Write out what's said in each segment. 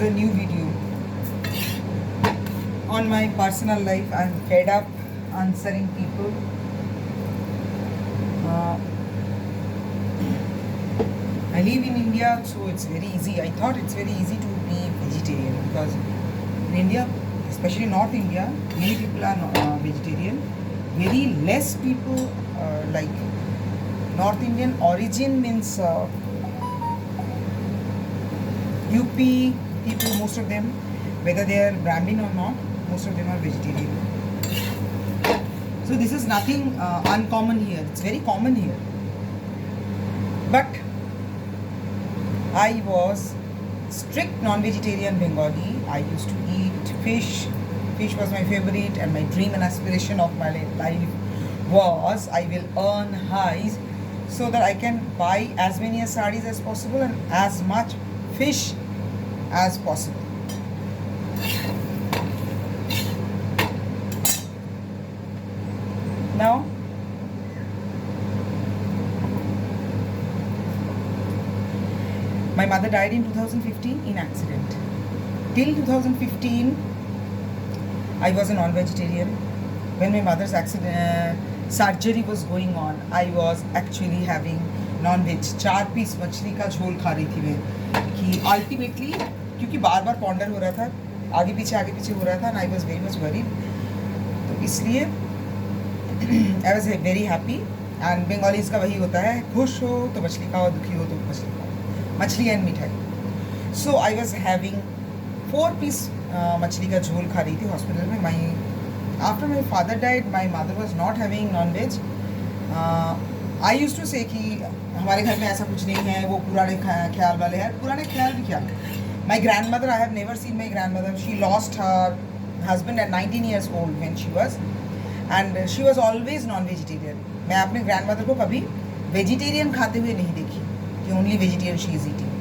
is a new video on my personal life. I'm fed up answering people. I live in India, so it's very easy. I thought it's very easy to be vegetarian because in India, especially North India, many people are vegetarian. Very less people like North Indian origin means UP people, most of them, whether they are Brahmin or not, most of them are vegetarian. So this is nothing uncommon here. It's very common here. But I was strict non-vegetarian Bengali. I used to eat fish. Fish was my favorite, and my dream and aspiration of my life was I will earn highs so that I can buy as many sarees as possible and as much fish as possible. Now, my mother died in 2015 in accident. Till 2015, I was a non-vegetarian. When my mother's surgery was going on, I was actually having non-veg. 4 piece मछली का झोल खा रही थी मैं कि ultimately क्योंकि बार बार ponder हो रहा था, आगे पीछे हो रहा था, and I was very much worried. तो इसलिए I was very happy. And Bengalis का वही होता है, खुश हो तो मछली खाओ, दुखी हो तो मछली खाओ, मछली एंड मिठाई. So I was having 4 piece मछली का झोल खा रही थी हॉस्पिटल में. After my father died, my mother was not having non-veg. I used to say कि हमारे घर में ऐसा कुछ नहीं है, वो पुराने ख्याल वाले हैं. पुराने ख्याल भी क्या? My grandmother, I have never seen my grandmother. She lost her husband at 19 years old when she was, and she was always non-vegetarian. मैं अपने grandmother को कभी vegetarian खाते हुए नहीं देखी कि only vegetarian she is eating.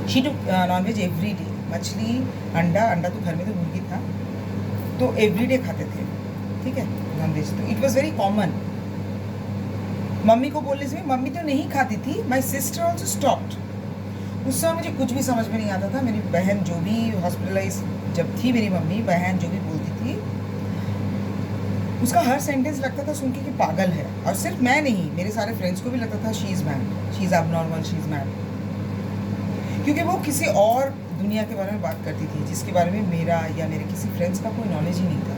She took non-veg every day. मछली, अंडा तो घर में तो मुर्गी था, तो एवरीडे खाते थे. ठीक है, नॉनवेज. तो it was very common. Mummy को बोलने से मम्मी तो नहीं खाती थी. माई सिस्टर ऑल्सो स्टॉप्ड. उस समय मुझे कुछ भी समझ में नहीं आता था. मेरी बहन जो भी हॉस्पिटलाइज जब थी, मेरी मम्मी बहन जो भी बोलती थी, उसका हर सेंटेंस लगता था सुन के कि पागल है. और सिर्फ मैं नहीं, मेरे सारे फ्रेंड्स को भी लगता था she is mad, she is abnormal, she is mad. क्योंकि वो किसी और दुनिया के बारे में बात करती थी जिसके बारे में मेरा या मेरे किसी फ्रेंड्स का कोई नॉलेज ही नहीं था.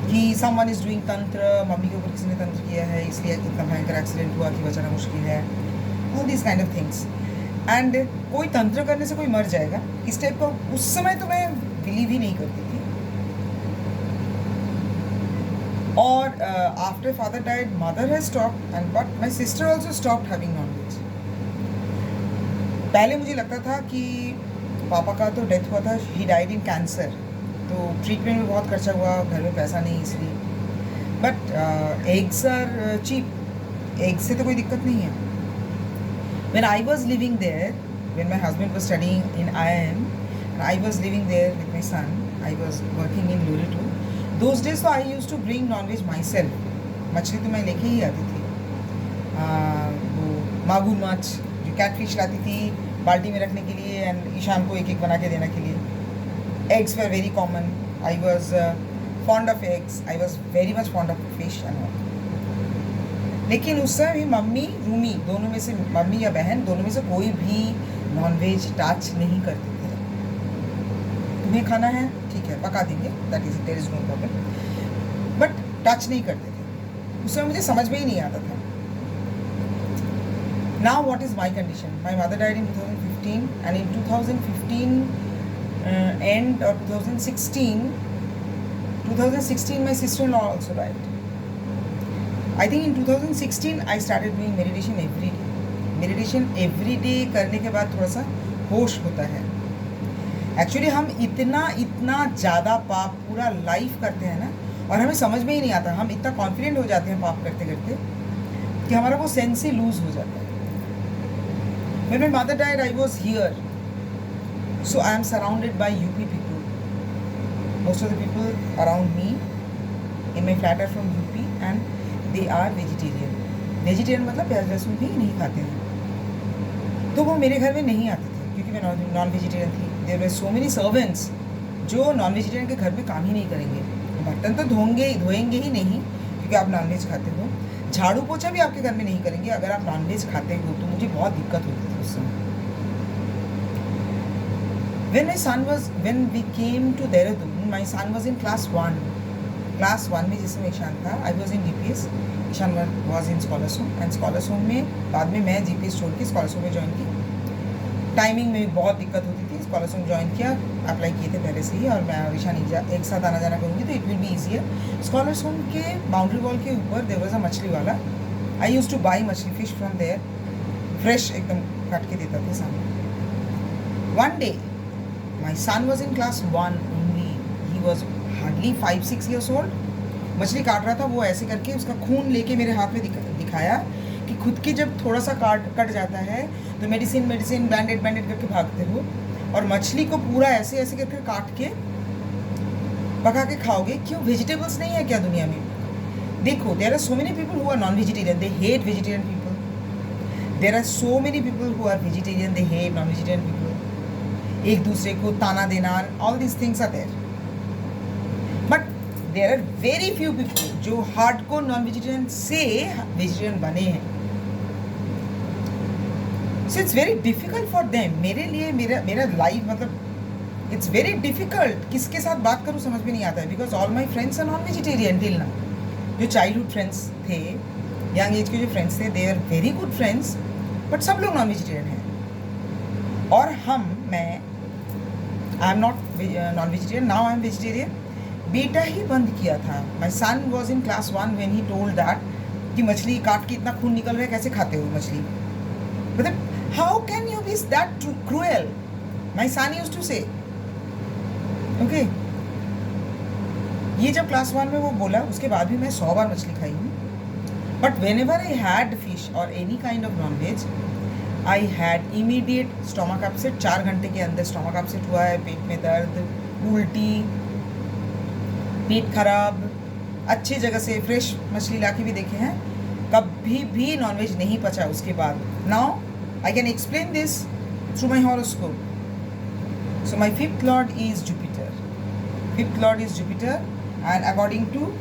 कि समवन इज डूइंग तंत्र, मम्मी के ऊपर किसी ने तंत्र किया है इसलिए इतना भयंकर एक्सीडेंट हुआ कि बचाना मुश्किल है. All this kind of things. And कोई तंत्र करने से कोई मर जाएगा, इस टाइप का उस समय तो मैं बिलीव ही नहीं करती थी. और after father died, mother has stopped, and but my sister also stopped having non veg. पहले मुझे लगता था कि पापा का तो डेथ हुआ था, ही डाइड इन कैंसर, तो ट्रीटमेंट में बहुत खर्चा हुआ, घर में पैसा नहीं इसलिए. But eggs are cheap, egg से तो कोई दिक्कत नहीं है. When I was living there, when my husband was studying in IIM, I was living there with my son, I was working in Loreto. Those days तो I use to bring non veg myself. मछली तो मैं लेके ही आती थी. वो मागुर माछ, कैटफिश लाती थी बाल्टी में रखने के लिए, एंड ईशान को एक एक बना के देने के लिए. Eggs were very common. I was fond of eggs. I was very much fond of fish and all. लेकिन उस समय भी मम्मी, रूमी, दोनों में से, मम्मी या बहन, दोनों में से कोई भी नॉनवेज टच नहीं करते थे. तुम्हें खाना है ठीक है, पका देंगे, that is there is no problem, but touch नहीं करते थे. उस समय मुझे समझ में ही नहीं आता था. Now what is my condition? My mother died in 2015, and in 2015 end or 2016 my sister-in-law also died. I think in 2016 I started doing meditation every day. Meditation every day करने के बाद थोड़ा सा होश होता है. Actually हम इतना ज़्यादा पाप पूरा लाइफ करते हैं ना, और हमें समझ में ही नहीं आता. हम इतना कॉन्फिडेंट हो जाते हैं पाप करते करते कि हमारा वो सेंस ही लूज हो जाता है. When my mother died, I was here. So I am surrounded by UP people. Most of the people around me in my flat are from UP, and they are vegetarian. Vegetarian मतलब प्याज लहसुन भी नहीं खाते हैं. तो वो मेरे घर में नहीं आते थे क्योंकि मैं नॉन वेजिटेरियन थी. There were so many servants जो नॉन वेजिटेरियन के घर में काम ही नहीं करेंगे. बर्तन तो धोएंगे ही नहीं क्योंकि आप नॉनवेज खाते हो. झाड़ू पोछा भी आपके घर में नहीं करेंगे अगर आप नॉनवेज खाते हो. तो मुझे बहुत दिक्कत होती थी उस समय. when we came to Dehradun, my son was in class 1 में जिसमें ईशान था. I was in GPS, Ishan was in Scholars Home, and Scholars Home में बाद में मैं GPS छोड़ के Scholars Home में ज्वाइन की. टाइमिंग में बहुत दिक्कत होती थी. Scholars Home ज्वाइन किया, अप्लाई किए थे पहले से ही, और मैं और ईशान एक साथ आना जाना करूँगी तो it will be easier. Scholars Home के बाउंड्री वॉल के ऊपर देयर वाज अ मछली वाला. आई यूज्ड टू बाई मछली फिश फ्रॉम देयर. फ्रेश एकदम काट के देता था सामने. One day my son was in class 1 only. He was hardly 5-6 years old. मछली काट रहा था. वो ऐसे करके उसका खून लेके मेरे हाथ में दिखाया कि खुद की जब थोड़ा सा कट जाता है तो मेडिसिन बैंडेड करके भागते हो, और मछली को पूरा ऐसे करके काट के पका के खाओगे. क्यों? वेजिटेबल्स नहीं है क्या दुनिया में? देखो, there are so many people who are non vegetarian, they hate vegetarian people. There are so many people who are vegetarian, they hate non vegetarian people. एक दूसरे को ताना देना, all this things are there. But there are very few people जो hardcore non vegetarian से vegetarian बने हैं. So it's very difficult for them. मेरे लिए मेरा लाइफ मतलब इट्स वेरी डिफिकल्ट. किसके साथ बात करूँ समझ में नहीं आता है. Because all my friends are non vegetarian till now. जो चाइल्डहुड फ्रेंड्स थे, यंग एज के जो फ्रेंड्स थे, they are very good friends, but सब लोग नॉन वेजिटेरियन हैं. और मैं I am not non vegetarian. Now I am vegetarian. बेटा ही बंद किया था. My son was in class 1 when he told that कि मछली काट के इतना खून निकल रहा है, कैसे खाते हो मछली? मतलब how can you be that cruel? My son used to say. Okay, ये जब क्लास 1 में वो बोला, उसके बाद भी मैं 100 बार मछली खाई हूँ. But whenever I had fish or any kind of non veg, I had immediate stomach upset. 4 घंटे के अंदर स्टोमक अपसेट हुआ है. पेट में दर्द, उल्टी, पेट खराब. अच्छी जगह से फ्रेश मछली ला के भी देखे हैं. कभी भी नॉनवेज नहीं पचा उसके बाद. Now I can explain this through my horoscope. So my 5th lord is Jupiter. 5th lord is Jupiter, and according to,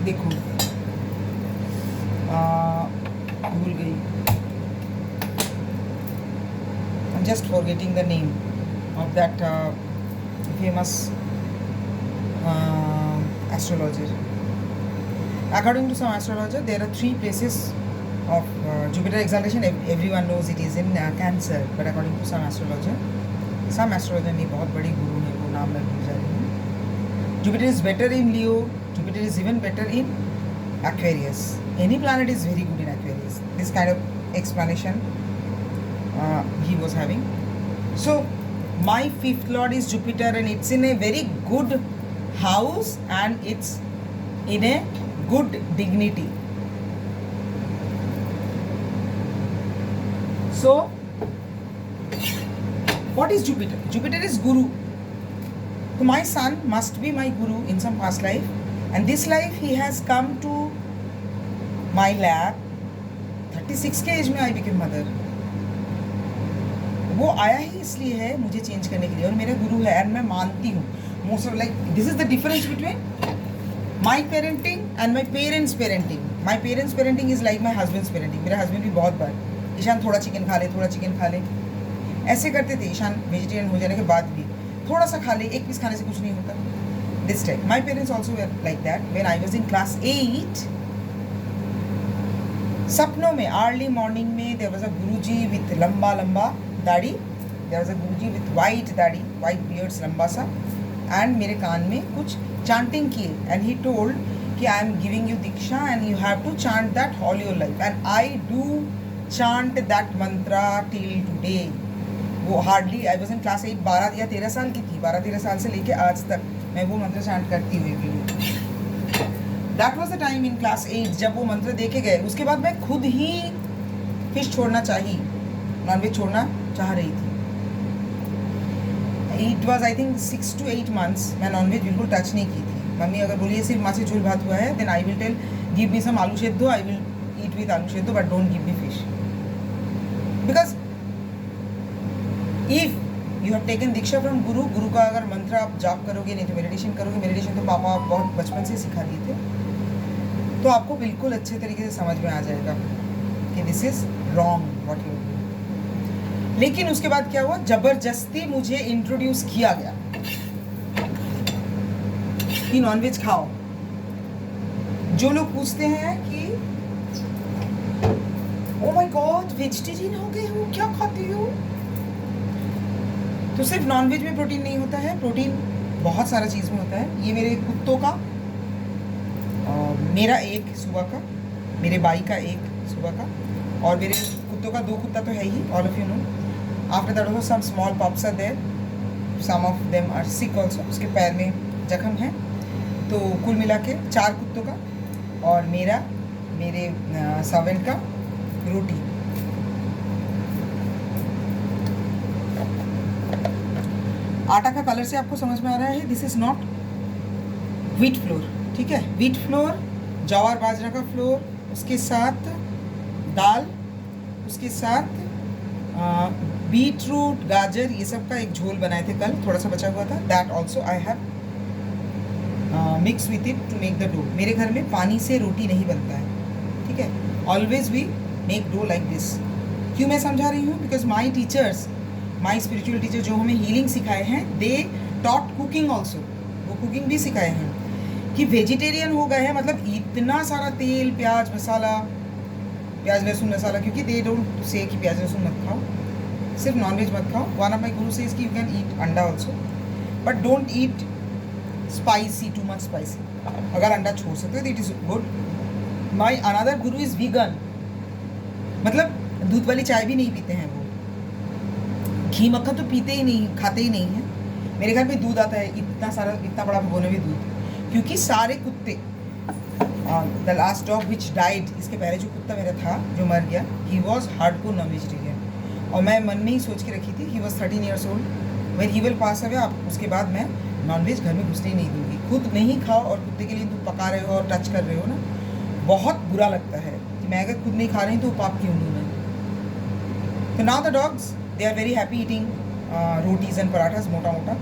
देखो भूल गई, I'm just forgetting the name of that famous astrologer. According to some astrologer, there are 3 places of Jupiter exaltation. Everyone knows it is in Cancer, but according to some astrologer नहीं, बहुत बड़ी गुरु है, वो नाम मैं भूल जा रही हूँ. Jupiter is better in Leo. Jupiter is even better in Aquarius. Any planet is very good in Aquarius. This kind of explanation he was having. So my 5th lord is Jupiter, and it's in a very good house, and it's in a good dignity. So what is Jupiter? Jupiter is Guru. So my son must be my Guru in some past life, and this life he has come to my lap. 36 के as में I became mother. वो आया ही इसलिए है मुझे change करने के लिए, और मेरा गुरु है. एंड मैं मानती हूँ most of, like, this is the difference between my parenting and my parents parenting. My parents parenting is like my husband's parenting. मेरा हस्बैंड भी बहुत बार, ईशान थोड़ा चिकन खा ले ऐसे करते थे. ईशान वेजिटेरियन हो जाने के बाद भी थोड़ा सा खा ले, एक पीस खाने से कुछ नहीं होता. This type my parents also were like that. When I was in class 8, सपनों में अर्ली मॉर्निंग में there was a guruji with लंबा दाढ़ी. There was a guruji with white दाढ़ी, वाइट बियर्ड्स, लंबा सा, एंड मेरे कान में कुछ चांटिंग किए. एंड ही टोल्ड कि I am giving you diksha and you have to chant that all your life. And I do chant that mantra till today. वो hardly, I was in class 8, 12 या 13 साल की थी. 12-13 साल से लेके आज तक मैं वो मंत्र चांट करती हुई भी. That was the time in class 8 जब वो मंत्र देके गए. उसके बाद मैं खुद ही फिश छोड़ना चाहिए, नॉनवेज छोड़ना चाह रही थी. It was I think 6 to 8 months मैं नॉनवेज बिल्कुल टच नहीं की थी. मम्मी अगर बोलिए सिर्फ माँ से झोल भात हुआ है, then I will tell give me some aloo सेদ্ধ, I will eat eat with aloo seddho, but don't give me fish. Because if you have taken Diksha from गुरु, गुरु का अगर मंत्र आप जाप करोगे, नहीं तो मेडिटेशन करोगे, मेडिटेशन तो पापा बहुत बचपन से सिखा दिए थे, तो आपको बिल्कुल अच्छे तरीके से समझ में आ जाएगा कि this is wrong what you do. लेकिन उसके बाद क्या हुआ, जबरदस्ती मुझे इंट्रोड्यूस किया गया कि नॉनवेज खाओ। जो लोग पूछते हैं कि ओ माय गॉड वेजिटेरियन हो गए हो, क्या खाती हो, तो सिर्फ नॉनवेज में प्रोटीन नहीं होता है, प्रोटीन बहुत सारा चीज़ में होता है। ये मेरे कुत्तों का, मेरा एक सुबह का, मेरे बाई का एक सुबह का, और मेरे कुत्तों का 2 कुत्ता तो है ही, all of you know. After that also some small pups are there, some of them are sick also, उसके पैर में जख्म है। तो कुल मिला के 4 कुत्तों का और मेरे सर्वेंट का रोटी। आटा का कलर से आपको समझ में आ रहा है, this is not wheat flour, ठीक है। व्हीट फ्लोर, ज्वार बाजरा का फ्लोर, उसके साथ दाल, उसके साथ बीट रूट, गाजर, ये सब का एक झोल बनाए थे कल, थोड़ा सा बचा हुआ था, that also I have mix with it to make the dough. मेरे घर में पानी से रोटी नहीं बनता है, ठीक है। Always we make dough like this. क्यों मैं समझा रही हूँ, because my teachers, my spiritual teacher जो हमें हीलिंग सिखाए हैं, दे टॉट कुकिंग ऑल्सो, वो कुकिंग भी सिखाए हैं कि वेजिटेरियन हो गए हैं मतलब इतना सारा तेल, प्याज मसाला, प्याज लहसुन मसाला, क्योंकि दे डोंट से कि प्याज लहसुन मत खाओ, सिर्फ नॉनवेज मत खाओ। One of my Guru says कि यू कैन ईट अंडा also, but don't eat spicy, too much spicy. अगर अंडा छोड़ सकते हो तो it is good. My another Guru is vegan, मतलब दूध वाली चाय भी नहीं पीते हैं वो, घी मक्खन तो पीते ही नहीं, खाते ही नहीं है। मेरे घर में दूध आता है इतना सारा, इतना बड़ा भगोना भी दूध, क्योंकि सारे कुत्ते, the last dog which died, इसके पहले जो कुत्ता मेरा था जो मर गया, he was hardcore non vegetarian, और मैं मन में ही सोच के रखी थी, he was 13 years old, when he will pass away, आप उसके बाद मैं नॉनवेज घर में घुसने ही नहीं दूंगी। खुद नहीं खाओ और कुत्ते के लिए तुम पका रहे हो और टच कर रहे हो ना, बहुत बुरा लगता है कि मैं अगर खुद नहीं खा रही तो पाप क्यों लूँ मैं। तो now the dogs they are very happy eating rotis and parathas, मोटा मोटा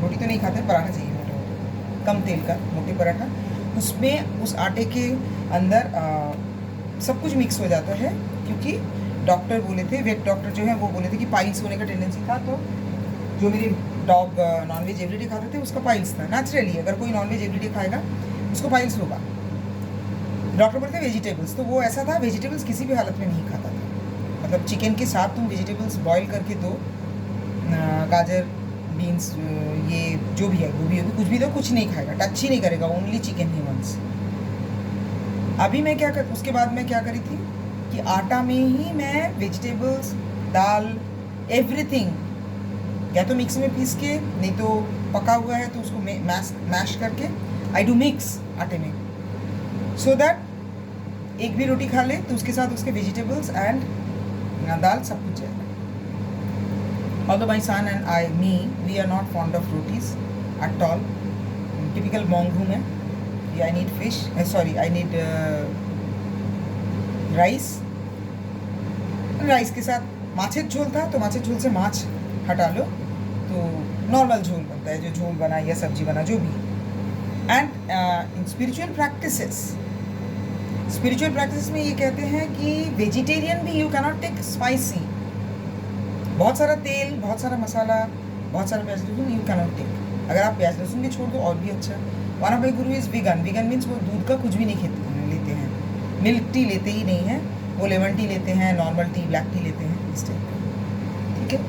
रोटी तो नहीं खाते, पराठा चाहिए मोटा मोटा, कम तेल का मोटे पराठा, उसमें उस आटे के अंदर सब कुछ मिक्स हो जाता है। क्योंकि डॉक्टर बोले थे, वेट डॉक्टर जो है वो बोले थे कि पाइल्स होने का टेंडेंसी था, तो जो मेरे डॉग नॉनवेज एवरीडे खाते थे उसका पाइल्स था। नेचुरली अगर कोई नॉनवेज एवरीडे खाएगा उसको पाइल्स होगा। डॉक्टर बोलते हैं वेजिटेबल्स, तो वो ऐसा था, वेजिटेबल्स किसी भी हालत में नहीं खाता था। मतलब चिकन के साथ तुम वेजिटेबल्स बॉईल करके दो, गाजर, बीन्स, ये जो भी है, गोभी होगी, कुछ भी दो, कुछ नहीं खाएगा, टच ही नहीं करेगा, ओनली चिकन ही वंस। अभी मैं उसके बाद मैं क्या करी थी कि आटा में ही मैं वेजिटेबल्स, दाल, एवरीथिंग, या तो मिक्सी में पीस के, नहीं तो पका हुआ है तो उसको मैश करके, आई डू मिक्स आटे में, सो दैट एक भी रोटी खा ले तो उसके साथ उसके वेजिटेबल्स एंड दाल सब कुछ जाएगा। Although my son and me, we are not fond of rotis at all. Typical monk हूँ मैं, I need fish, I need rice. Rice के साथ माछेर झोल था, तो माछेर झोल से माछ हटा लो तो नॉर्मल झोल बनता है, जो झोल बना या सब्जी बना जो भी। एंड इन स्पिरिचुअल प्रैक्टिसेस में ये कहते हैं कि वेजिटेरियन भी यू कैनॉट टेक स्पाइसी, बहुत सारा तेल, बहुत सारा मसाला, बहुत सारा प्याज लहसुन यू कैनॉट टेक। अगर आप प्याज लहसुन भी छोड़ दो और भी अच्छा। One of my Guru is vegan. Vegan means वो दूध का कुछ भी नहीं लेते हैं, मिल्क टी लेते ही नहीं हैं, वो लेमन टी लेते हैं, नॉर्मल टी, ब्लैक टी लेते हैं, इस टाइप का, ठीक है।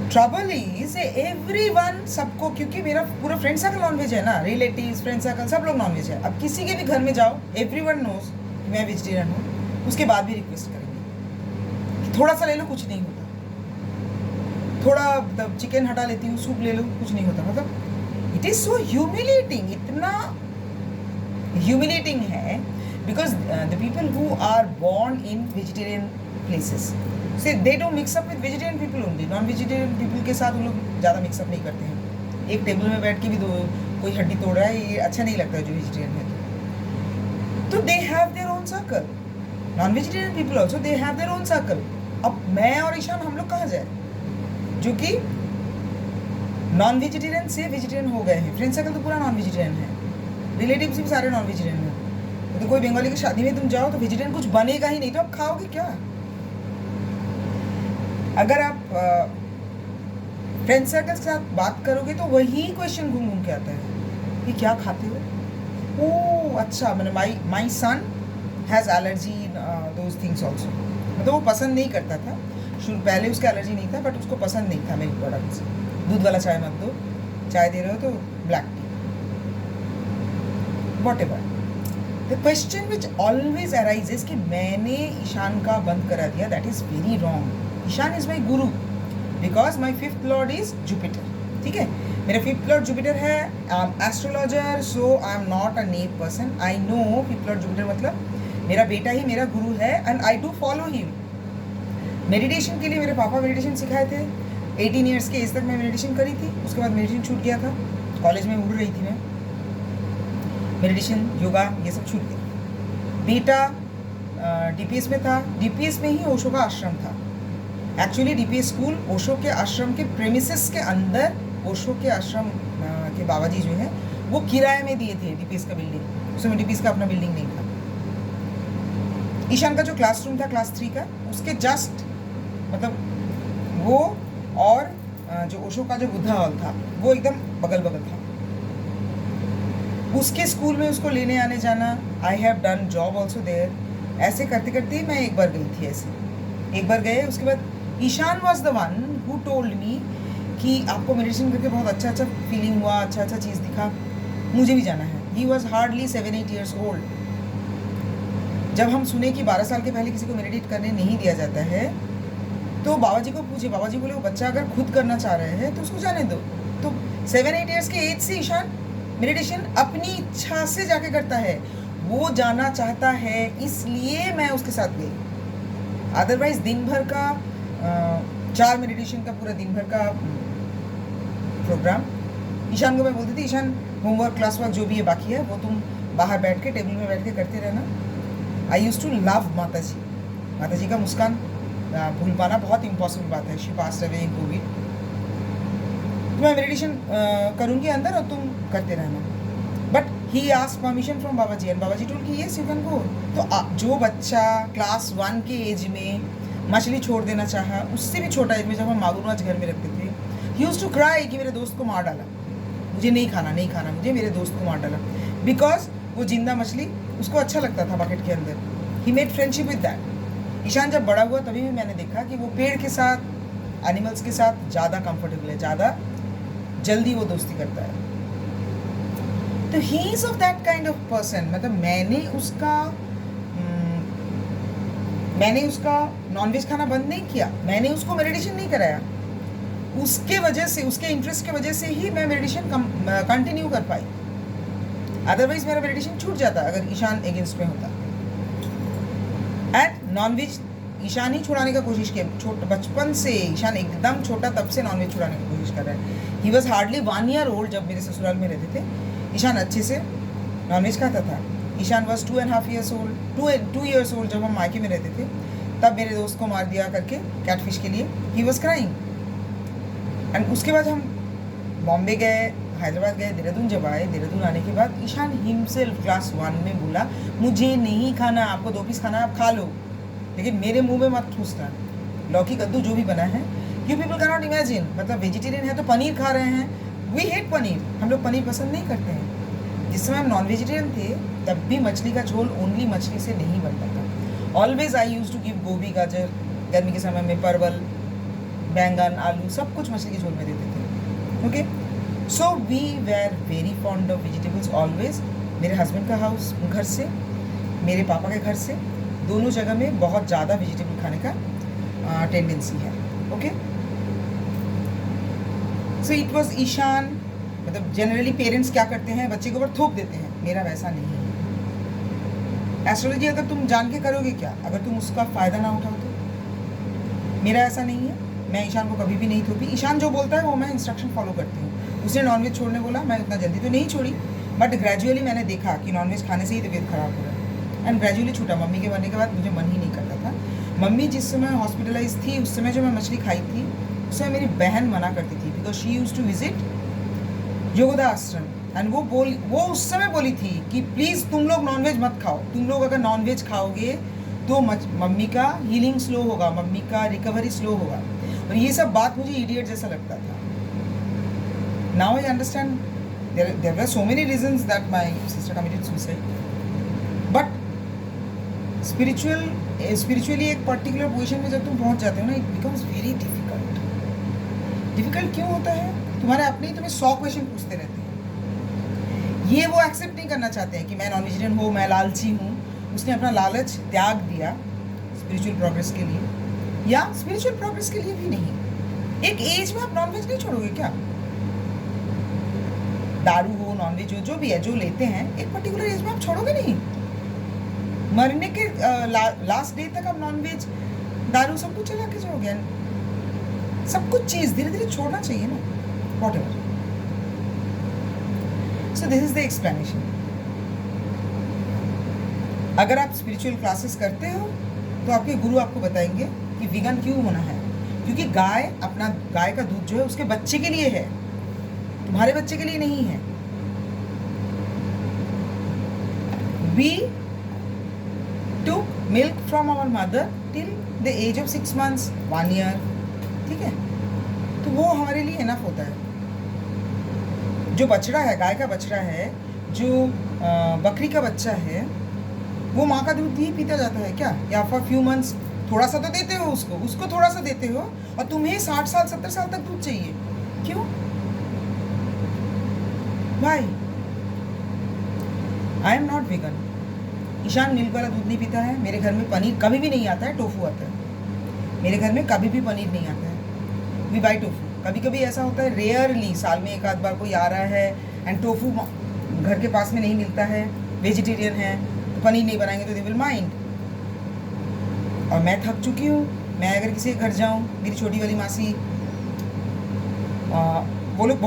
ट्रबल इज एवरीवन, सबको, क्योंकि मेरा पूरा फ्रेंड सर्कल नॉनवेज है ना, रिलेटिव्स, फ्रेंड सर्कल सब लोग नॉनवेज है। अब किसी के भी घर में जाओ, एवरीवन नोज मैं वेजिटेरियन हूँ, उसके बाद भी रिक्वेस्ट करेंगे थोड़ा सा ले लो, कुछ नहीं होता, थोड़ा मतलब चिकन हटा लेती हूँ, सूप ले लो, कुछ नहीं होता। मतलब इट इज सो ह्यूमिलेटिंग, इतना ह्यूमिलेटिंग है, because the people who are born in vegetarian places से they don't mix up with vegetarian people only. Non vegetarian people के साथ वो लोग ज़्यादा मिक्सअप नहीं करते हैं। एक टेबल में बैठ के भी कोई हड्डी तोड़ रहा है, ये अच्छा नहीं लगता है जो वेजिटेरियन है। तो they have their own circle. Non vegetarian people also they have their own circle. अब मैं और ईशान हम लोग कहाँ जाए जो कि नॉन वेजिटेरियन से वेजिटेरियन हो गए हैं. फ्रेंड सर्कल तो पूरा नॉन वेजिटेरियन है, रिलेटिव्स भी सारे नॉन वेजिटेरियन हैं. तो कोई बंगाली की शादी में तुम जाओ तो वेजिटेरियन कुछ बनेगा ही नहीं, तो आप खाओगे क्या? अगर आप फ्रेंड सर्कल के साथ बात करोगे तो वही क्वेश्चन घूम घूम के आता है कि क्या खाते हो. ओह अच्छा, मैंने my son has allergy in those things also. मतलब वो पसंद नहीं करता था शुरू, पहले उसका एलर्जी नहीं था, बट उसको पसंद नहीं था मिल्क प्रोडक्ट्स. दूध वाला चाय मत दो, चाय दे रहे हो तो black tea, whatever. The question which always arises कि मैंने ईशान का बंद करा दिया, that is very wrong. Ishan is my guru because my fifth lord is Jupiter. ठीक है, मेरा फिफ्थ लॉर्ड जुपिटर है. I am astrologer, so I am not a nap person. I know fifth lord Jupiter मतलब मेरा बेटा ही मेरा गुरु है, and I do follow him. Meditation के लिए मेरे पापा मेडिटेशन सिखाए थे. 18 ईयर्स के एज तक मैं मेडिटेशन करी थी, उसके बाद मेडिटेशन छूट गया था. कॉलेज में उड़ रही थी मैं, मेडिटेशन योगा ये सब छूट गया. बेटा डीपीएस में था. डीपीएस में ही ओशो का आश्रम था. एक्चुअली डीपीएस स्कूल ओशो के आश्रम के प्रेमिसेस के अंदर, ओशो के आश्रम के बाबा जी जो है वो किराए में दिए थे डीपीएस का बिल्डिंग. उसमें डीपीएस का अपना बिल्डिंग नहीं था. ईशान का जो क्लासरूम था क्लास 3 का, उसके जस्ट मतलब वो और जो ओशो का जो बुद्धा हॉल था वो एकदम बगल बगल था. उसके स्कूल में उसको लेने आने जाना. I have done job also there. ऐसे करते करते मैं एक बार गई थी. ऐसे एक बार गए, उसके बाद Ishaan was the one who told me कि आपको मेडिटेशन करके बहुत अच्छा अच्छा फीलिंग हुआ, अच्छा अच्छा चीज़ दिखा, मुझे भी जाना है. He was hardly 7-8 years old. जब हम सुने कि 12 साल के पहले किसी को मेडिटेट करने नहीं दिया जाता है, तो बाबा जी को पूछे. बाबा जी बोले वो बच्चा अगर खुद करना चाह रहे हैं तो उसको जाने दो. तो 7-8 ईयर्स के एज से ईशान मेडिटेशन अपनी इच्छा से जाके करता है. वो जाना चाहता है, इसलिए मैं उसके साथ गई. अदरवाइज दिन भर का 4 मेडिटेशन का पूरा दिन भर का प्रोग्राम ईशान को मैं बोलती थी, ईशान होमवर्क क्लास वर्क जो भी है बाकी है वो तुम बाहर बैठ के टेबल में बैठ के करते रहना. आई यूज टू लव माता जी. माता जी का मुस्कान भूल पाना बहुत इम्पॉसिबल बात है. She passed away in COVID. तो मैं मेडिटेशन करूँगी अंदर और तुम करते रहना. But he ask permission from Baba ji, and Baba ji told कि येस यू कैन गो. तो जो बच्चा क्लास 1 के एज में मछली छोड़ देना चाहा, उससे भी छोटा एज में जब हम मागुरमाछ घर में रखते थे, ही यूज्ड टू क्राई कि मेरे दोस्त को मार डाला, मुझे नहीं खाना नहीं खाना, मुझे मेरे दोस्त को मार डाला. बिकॉज वो जिंदा मछली उसको अच्छा लगता था बकेट के अंदर. He made friendship with that. Ishaan जब बड़ा हुआ तभी भी मैंने देखा कि वो पेड़ के साथ, एनिमल्स के साथ ज़्यादा कंफर्टेबल है, ज़्यादा जल्दी वो दोस्ती करता है. तो he is of that kind of person. मतलब मैंने उसका नॉनवेज खाना बंद नहीं किया, मैंने उसको मेडिटेशन नहीं कराया. उसके वजह से, उसके इंटरेस्ट के वजह से ही मैं मेडिटेशन कंटिन्यू कर पाई. अदरवाइज मेरा मेडिटेशन छूट जाता अगर ईशान अगेंस्ट में होता. एंड नॉनवेज ईशान ही छुड़ाने का कोशिश किया. बचपन से ईशान एकदम छोटा तब से नॉनवेज छुड़ाने की कोशिश कर रहा है. He was hardly 1 year old जब मेरे ससुराल में रहते थे. ईशान अच्छे से नॉनवेज खाता था. Ishaan was 2.5 years old, 2 years old जब हम मायके में रहते थे, तब मेरे दोस्त को मार दिया करके कैटफिश के लिए. He was crying. एंड उसके बाद हम बॉम्बे गए, हैदराबाद गए, देहरादून जब आए. देहरादून आने के बाद ईशान हिमसेल्फ क्लास 1 में बोला मुझे नहीं खाना, आपको 2 पीस खाना आप खा लो, लेकिन मेरे मुंह में मत ठूसना. लौकी कद्दू जो भी बना है, you people can not imagine. मतलब वेजिटेरियन है तो पनीर खा रहे हैं. We hate paneer. हम लोग पनीर पसंद नहीं करते हैं. जिस समय हम नॉन वेजिटेरियन थे तब भी मछली का झोल ओनली मछली से नहीं बनता था. Always I use to give gobhi, gajar, गर्मी के समय में परवल, बैंगन, आलू, सब कुछ मछली के झोल में देते थे. Okay, so we were very fond of vegetables always. मेरे हस्बैंड का हाउस घर से, मेरे पापा के घर से, दोनों जगह में बहुत ज़्यादा वेजिटेबल खाने का टेंडेंसी है. Okay, so it was Ishaan. मतलब जनरली पेरेंट्स क्या करते हैं, बच्चे के ऊपर थोप देते हैं. मेरा वैसा नहीं है. एस्ट्रोलॉजी अगर तुम जान के करोगे क्या, अगर तुम उसका फ़ायदा ना उठाओ तो. मेरा ऐसा नहीं है. मैं ईशान को कभी भी नहीं थोपी. ईशान जो बोलता है वो मैं इंस्ट्रक्शन फॉलो करती हूँ. उसने नॉनवेज छोड़ने बोला, मैं उतना जल्दी तो नहीं छोड़ी, बट ग्रेजुअली मैंने देखा कि नॉनवेज खाने से ही तबीयत खराब हो रहा है. एंड ग्रेजुअली छूटा। मम्मी के मरने के बाद मुझे मन ही नहीं करता था। मम्मी जिस समय हॉस्पिटलाइज थी उस समय जो मैं मछली खाई थी उस समय मेरी बहन मना करती थी, because she use to visit Yogoda ashram and वो उस समय बोली थी कि प्लीज़ तुम लोग नॉनवेज मत खाओ, तुम लोग अगर नॉनवेज खाओगे तो मम्मी का हीलिंग स्लो होगा, मम्मी का रिकवरी स्लो होगा। और ये सब बात मुझे इडियट जैसा लगता था। Now I understand there were so many reasons that my sister committed suicide, but spiritually एक पर्टिकुलर पोजीशन में जब तुम पहुंच जाते हो ना, it becomes very difficult। क्यों होता है? तुम्हारे अपने ही तुम्हें 100 क्वेश्चन पूछते रहते हैं। ये वो एक्सेप्ट नहीं करना चाहते हैं कि मैं नॉन वेजिटेरियन हूँ, मैं लालची हूँ। उसने अपना लालच त्याग दिया स्पिरिचुअल प्रोग्रेस के लिए, या स्पिरिचुअल प्रोग्रेस के लिए भी नहीं। एक एज में आप नॉनवेज नहीं छोड़ोगे क्या? दारू हो, नॉनवेज हो, जो भी है, जो लेते हैं, एक पर्टिकुलर एज में आप छोड़ोगे नहीं। मरने के लास्ट डे तक आप नॉनवेज, दारू सब कुछ चला के जाओगे। सब कुछ चीज़ धीरे धीरे छोड़ना चाहिए ना, whatever. So this is the explanation. अगर आप स्पिरिचुअल क्लासेस करते हो तो आपके गुरु आपको बताएंगे कि वीगन क्यों होना है, क्योंकि गाय का दूध जो है उसके बच्चे के लिए है, तुम्हारे बच्चे के लिए नहीं है। We took milk from our mother till the age of 6 months, 1 year, ठीक है? तो वो हमारे लिए इनफ होता है। जो बछड़ा है, गाय का बछड़ा है, जो बकरी का बच्चा है, वो माँ का दूध ही पीता जाता है क्या? या फॉर फ्यू मंथ्स थोड़ा सा तो देते हो उसको थोड़ा सा देते हो, और तुम्हें 60 साल 70 साल तक दूध चाहिए। क्यों? Why? I am not vegan। Ishaan milk वाला दूध नहीं पीता है। मेरे घर में पनीर कभी भी नहीं आता है, टोफू आता है। मेरे घर में कभी भी पनीर नहीं आता है। We buy tofu. कभी कभी ऐसा होता है, रेयरली साल में एक आध बार कोई आ रहा है एंड टोफू घर के पास में नहीं मिलता है, वेजिटेरियन है, तो पनीर नहीं बनाएंगे तो दे विल माइंड। और मैं थक चुकी हूँ। मैं अगर किसी के घर जाऊँ, मेरी छोटी वाली मासी, वो लोग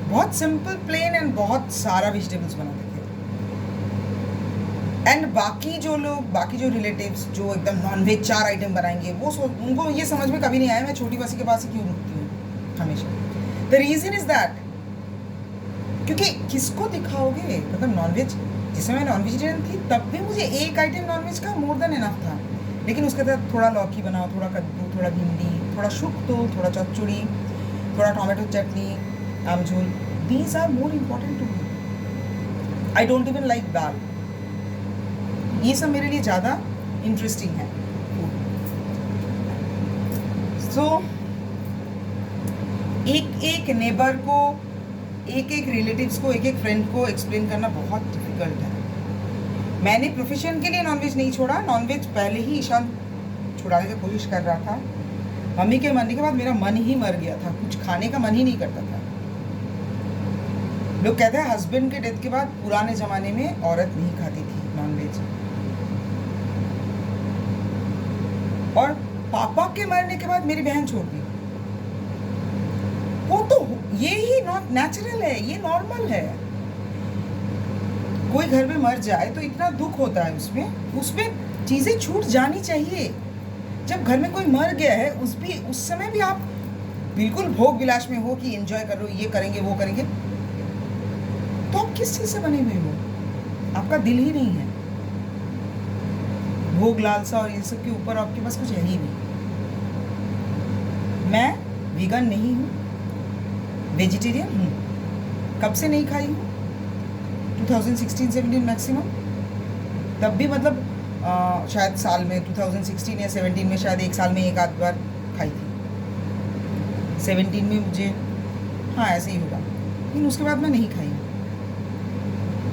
बहुत सिंपल प्लेन एंड बहुत सारा वेजिटेबल्स बनाते थे। एंड बाकी जो रिलेटिव्स जो एकदम नॉनवेज 4 आइटम बनाएंगे, उनको ये समझ में कभी नहीं आया मैं छोटी मासी के पास ही क्यों रुकती हूँ हमेशा। द रीज़न इज दैट, क्योंकि किसको दिखाओगे? मतलब नॉनवेज, जिस समय मैं नॉन वेजिटेरियन थी तब भी मुझे एक आइटम नॉनवेज का मोर देन इनफ था, लेकिन उसके साथ थोड़ा लौकी बनाओ, थोड़ा कद्दू, थोड़ा भिंडी, थोड़ा शुक्तो, थोड़ा चौचुड़ी, थोड़ा टोमेटो चटनी, आमझोल। These are more important to me। I don't even like दाल। ये सब मेरे लिए ज़्यादा इंटरेस्टिंग है। So, एक नेबर को, एक रिलेटिव्स को, एक फ्रेंड को एक्सप्लेन करना बहुत डिफिकल्ट है। मैंने प्रोफेशन के लिए नॉनवेज नहीं छोड़ा। नॉनवेज पहले ही ईशान छुड़ाने की कोशिश कर रहा था। मम्मी के मरने के बाद मेरा मन ही मर गया था, कुछ खाने का मन ही नहीं करता था। लोग कहते हैं हस्बैंड के डेथ के बाद पुराने ज़माने में औरत नहीं खाती थी नॉनवेज, और पापा के मरने के बाद मेरी बहन छोड़ दी। वो तो ये ही नॉट नेचुरल है, ये नॉर्मल है। कोई घर में मर जाए तो इतना दुख होता है, उसमें चीज़ें छूट जानी चाहिए। जब घर में कोई मर गया है उस समय भी आप बिल्कुल भोग विलास में हो कि एंजॉय कर लो, ये करेंगे वो करेंगे, तो आप किस चीज़ से बने हुए हो? आपका दिल ही नहीं है। भोग लालसा और ये सब के ऊपर आपके पास कुछ है ही नहीं। मैं वीगन नहीं हूँ, वेजिटेरियन हूँ। कब से नहीं खाई हूँ? 2016-17 मैक्सिमम। तब भी मतलब शायद साल में 2016 या 17 में शायद एक साल में एक आध बार खाई थी। 17 में मुझे हाँ ऐसे ही होगा, लेकिन उसके बाद मैं नहीं खाई।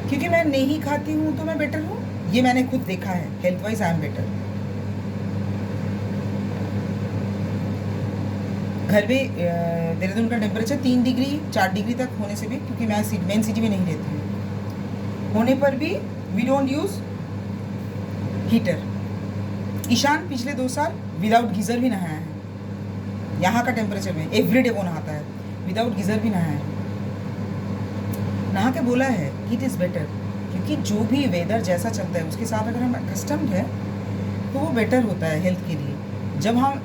क्योंकि मैं नहीं खाती हूँ तो मैं बेटर हूँ, ये मैंने खुद देखा है। Health wise I am better. घर में देहरादून का टेम्परेचर 3 डिग्री 4 डिग्री तक होने से भी, क्योंकि मैं मेन सिटी में नहीं रहती हूँ, होने पर भी we don't use heater. Ishaan पिछले 2 साल विदाउट गीज़र भी नहाया है। यहाँ का टेम्परेचर में एवरीडे वो नहाता है, विदाउट गीज़र भी नहाया है। नहा के बोला है इट इज़ बेटर, क्योंकि जो भी वेदर जैसा चलता है उसके साथ अगर हम कस्टम्ड है तो वो बेटर होता है हेल्थ के लिए। जब हम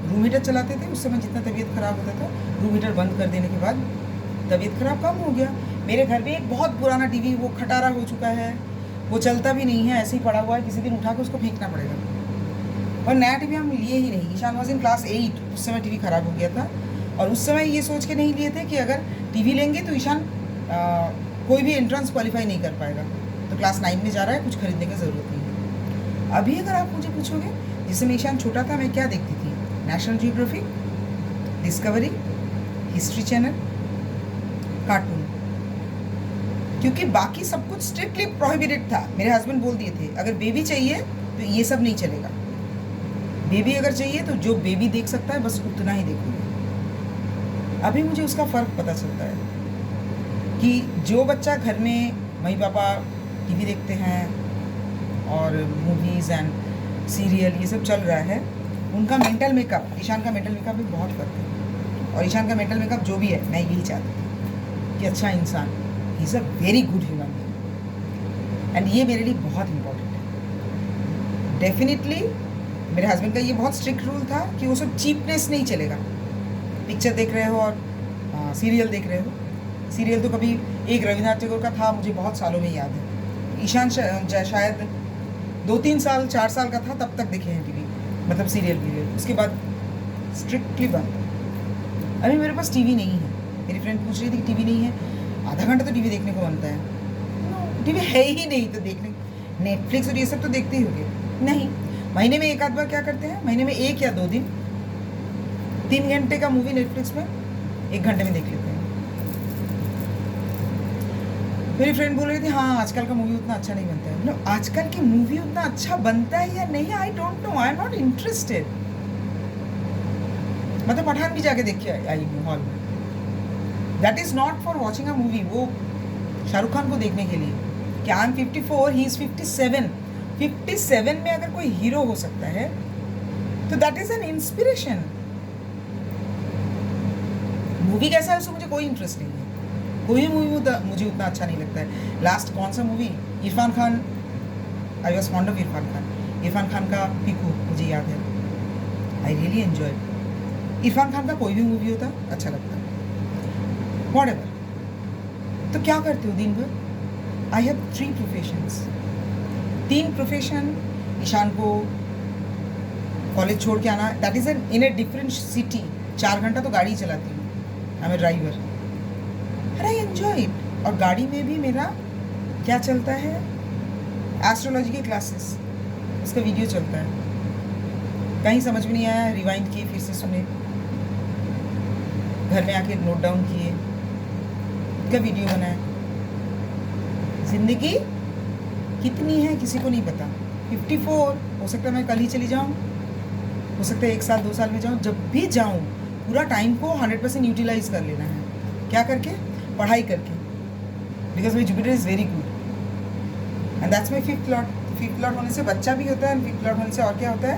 रूम हीटर चलाते थे उस समय जितना तबीयत ख़राब होता था, रूम हीटर बंद कर देने के बाद तबीयत ख़राब कम हो गया। मेरे घर में एक बहुत पुराना टीवी, वो खटारा हो चुका है, वो चलता भी नहीं है, ऐसे ही पड़ा हुआ है, किसी दिन उठा के उसको फेंकना पड़ेगा। और नया टीवी हम लिए ही नहीं। ईशान वॉज इन क्लास 8, उस समय टीवी ख़राब हो गया था। और उस समय ये सोच के नहीं लिए थे कि अगर टीवी लेंगे तो ईशान कोई भी एंट्रेंस क्वालिफाई नहीं कर पाएगा, तो क्लास 9 में जा रहा है, कुछ खरीदने की ज़रूरत नहीं है। अभी अगर आप मुझे पूछोगे, जिस समय ईशान छोटा था मैं क्या देखती थी? National geography, discovery, history channel, cartoon, क्योंकि बाकी सब कुछ स्ट्रिक्टली प्रोहिबिटेड था। मेरे हस्बैंड बोल दिए थे अगर बेबी चाहिए तो ये सब नहीं चलेगा, बेबी अगर चाहिए तो जो बेबी देख सकता है बस उतना ही देखोगे। अभी मुझे उसका फ़र्क पता चलता है कि जो बच्चा घर में मम्मी पापा टीवी देखते हैं और मूवीज़ एंड सीरियल ये सब चल रहा है, उनका मेंटल मेकअप, ईशान का मेंटल मेकअप में बहुत फ़र्क है। और ईशान का मेंटल मेकअप जो भी है, मैं यही चाहती थी कि अच्छा इंसान, he is a very good human being, and ये मेरे लिए बहुत इम्पोर्टेंट है। डेफिनेटली मेरे हस्बैंड का ये बहुत स्ट्रिक्ट रूल था कि वो सब चीपनेस नहीं चलेगा। पिक्चर देख रहे हो और सीरियल देख रहे हो, सीरियल तो कभी एक रविन्द्रनाथ टैगोर का था, मुझे बहुत सालों में याद है। ईशान शायद 2-3 साल 4 साल का था तब तक देखे हैं टीवी, मतलब सीरियल पीरियल, उसके बाद स्ट्रिक्टली बंद। अभी मेरे पास टीवी नहीं है। मेरी फ्रेंड पूछ रही थी कि टीवी नहीं है, आधा घंटा तो टीवी देखने को बनता है। टीवी है ही नहीं तो देखने, नेटफ्लिक्स और ये सब तो देखते ही होंगे नहीं। महीने में एक आध बार क्या करते हैं, महीने में 1 या 2 दिन 3 घंटे का मूवी नेटफ्लिक्स में 1 घंटे में देख लेते हैं। मेरी फ्रेंड बोल रही थी हाँ आजकल का मूवी उतना अच्छा नहीं बनता है। मतलब आजकल की मूवी उतना अच्छा बनता है या नहीं, I don't know, I am not interested. मतलब पठान भी जाके देख के आई हूँ हॉल में। That is not for watching a movie, वो शाहरुख खान को देखने के लिए कि आई एम 54, ही इज़ 57। 57 में अगर कोई हीरो हो सकता है तो that is an inspiration. Movie कैसा है उससे मुझे कोई इंटरेस्ट नहीं है, कोई भी मूवी मुझे उतना अच्छा नहीं लगता है। लास्ट कौन सा movie, Irfan Khan, I was fond of Irfan Khan. Irfan Khan का पीकू मुझे याद है, I really enjoy. Irfan Khan का कोई भी मूवी होता अच्छा लगता है, व्हाटएवर। तो क्या करते हो दिन भर? I have 3 professions, 3 profession. Ishaan को कॉलेज छोड़ के आना, that is in a different city, 4 घंटा तो गाड़ी चलाती हूँ, I am a driver, I enjoy it. और गाड़ी में भी मेरा क्या चलता है, एस्ट्रोलॉजी के क्लासेस, उसका वीडियो चलता है। कहीं समझ में नहीं आया, रिवाइंड किए, फिर से सुने, घर में आके नोट डाउन किए, का वीडियो बनाया। ज़िंदगी कितनी है किसी को नहीं पता। 54 हो सकता है मैं कल ही चली जाऊँ, हो सकता है 1 साल 2 साल में जाऊँ। जब भी जाऊँ पूरा टाइम को 100% यूटिलाइज कर लेना है। क्या करके? पढ़ाई करके, because my Jupiter is very good and that's my 5th lot. 5th lot होने से बच्चा भी होता है, एंड 5th लॉट होने से और क्या होता है,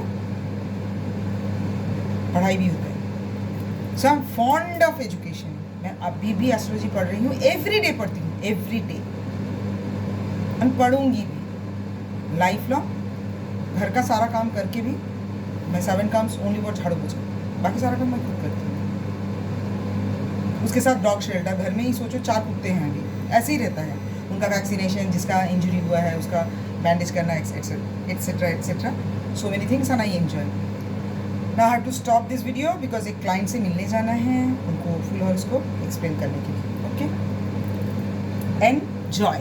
पढ़ाई भी होता है। So I am fond of education. मैं अभी भी एस्ट्रोलॉजी पढ़ रही हूँ, एवरी डे पढ़ती हूँ, एवरी डे, एंड पढ़ूंगी भी लाइफ लॉन्ग। घर का सारा काम करके भी, मैं 7 काम्स ओनली फॉर झाड़ू पोछा, बाकी सारा काम मैं खुद करती हूँ। उसके साथ डॉग शेल्टर, घर में ही सोचो 4 कुत्ते हैं अभी, ऐसे ही रहता है। उनका वैक्सीनेशन, जिसका इंजरी हुआ है उसका बैंडेज करना, etcetera etcetera, so many things and I enjoy. Now I have to stop this video because एक क्लाइंट से मिलने जाना है, उनको फुल हॉरोस्कोप एक्सप्लेन करने के लिए। Okay, enjoy.